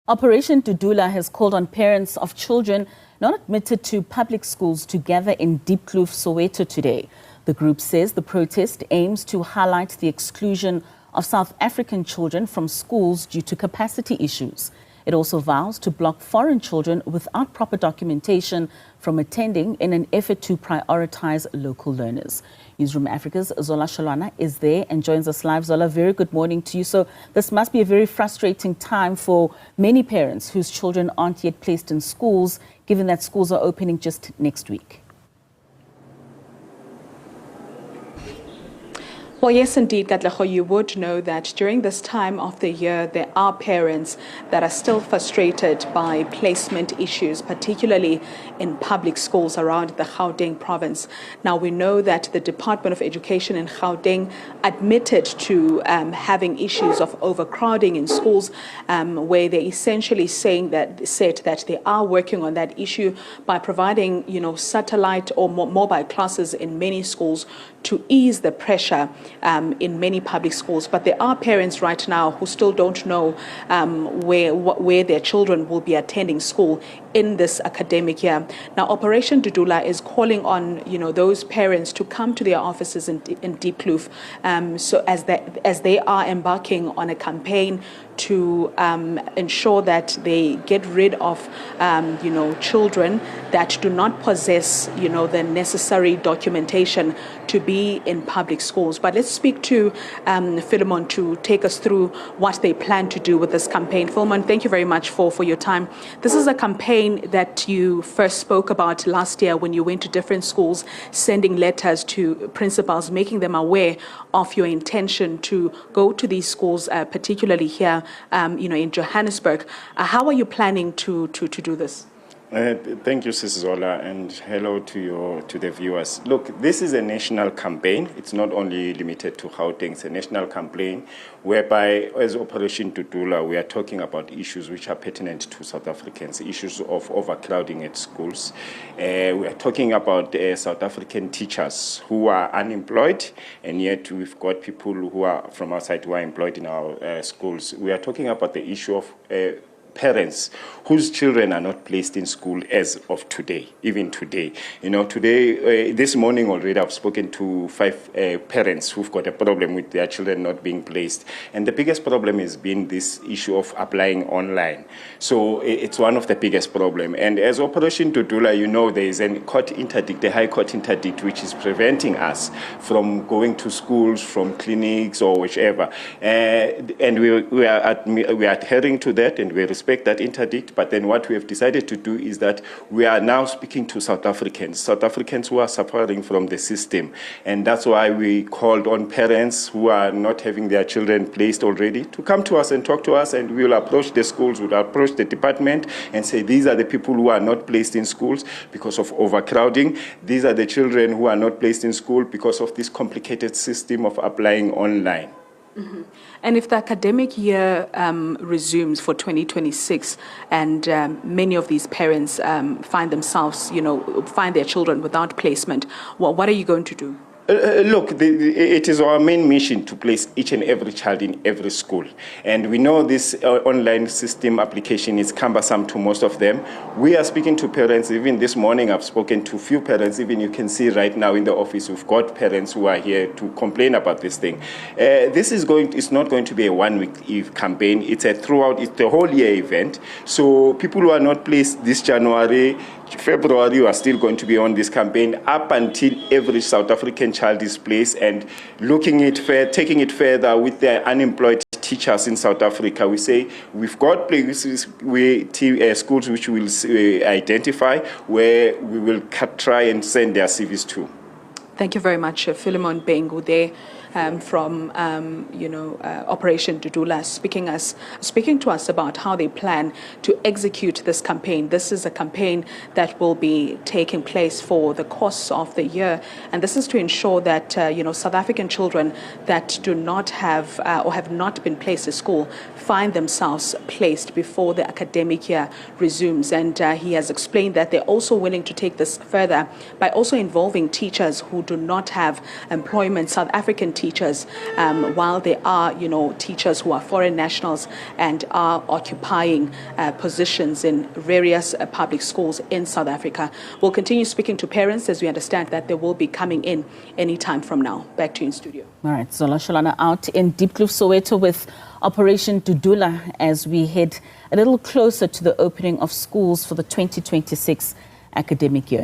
Operation Dudula has called on parents of children not admitted to public schools to gather in Diepkloof, Soweto today. The group says the protest aims to highlight the exclusion of South African children from schools due to capacity issues. It also vows to block foreign children without proper documentation from attending in an effort to prioritize local learners. Newsroom Africa's Zola Shalwana is there and joins us live. Zola, very good morning to you. So this must be a very frustrating time for many parents whose children aren't yet placed in schools, given that schools are opening just next week. Well, yes, indeed, Katleho, you would know that during this time of the year, there are parents that are still frustrated by placement issues, particularly in public schools around the Gauteng province. Now, we know that the Department of Education in Gauteng admitted to having issues of overcrowding in schools, where they're essentially said that they are working on that issue by providing, satellite or mobile classes in many schools to ease the pressure in many public schools. But there are parents right now who still don't know where their children will be attending school in this academic year. Now, Operation Dudula is calling on those parents to come to their offices in Diepkloof, so as they are embarking on a campaign to ensure that they get rid of children that do not possess the necessary documentation to be in public schools. But let's speak to Philemon to take us through what they plan to do with this campaign. Philemon, thank you very much for your time. This is a campaign that you first spoke about last year when you went to different schools, sending letters to principals, making them aware of your intention to go to these schools, particularly here in Johannesburg. How are you planning to do this? Thank you, Sis Zola, and hello to the viewers. Look, this is a national campaign. It's not only limited to Gauteng. It's a national campaign whereby, as Operation Dudula, we are talking about issues which are pertinent to South Africans, issues of overcrowding at schools. We are talking about South African teachers who are unemployed, and yet we've got people who are from outside who are employed in our schools. We are talking about the issue of parents whose children are not placed in school as of today, even today. This morning already I've spoken to 5 parents who've got a problem with their children not being placed. And the biggest problem has been this issue of applying online. So it's one of the biggest problems. And as Operation Dudula, there is a court interdict, a high court interdict, which is preventing us from going to schools, from clinics or whichever. And we are adhering to that, and we respect that interdict. But then what we have decided to do is that we are now speaking to South Africans who are suffering from the system. And that's why we called on parents who are not having their children placed already to come to us and talk to us, and we will approach the schools, we'll approach the department and say, these are the people who are not placed in schools because of overcrowding. These are the children who are not placed in school because of this complicated system of applying online. Mm-hmm. And if the academic year resumes for 2026 and many of these parents find themselves, find their children without placement, what are you going to do? Look, it is our main mission to place each and every child in every school. And we know this online system application is cumbersome to most of them. We are speaking to parents. Even this morning, I've spoken to few parents. Even you can see right now in the office, we've got parents who are here to complain about this thing. This is it's not going to be a one-week campaign. It's it's the whole year event. So people who are not placed this January, February, we are still going to be on this campaign up until every South African child is placed, and taking it further with the unemployed teachers in South Africa. We say we've got places, schools which we will identify where we will try and send their CVs to. Thank you very much, Philemon Bengu there from Operation Dudula, speaking to us about how they plan to execute this campaign. This is a campaign that will be taking place for the course of the year, and this is to ensure that South African children that do not have or have not been placed at school find themselves placed before the academic year resumes. And he has explained that they're also willing to take this further by also involving teachers who do not have employment, South African teachers teachers, while there are, teachers who are foreign nationals and are occupying positions in various public schools in South Africa. We'll continue speaking to parents as we understand that they will be coming in any time from now. Back to you in studio. All right, Zola Sholana out in Diepkloof, Soweto with Operation Dudula as we head a little closer to the opening of schools for the 2026 academic year.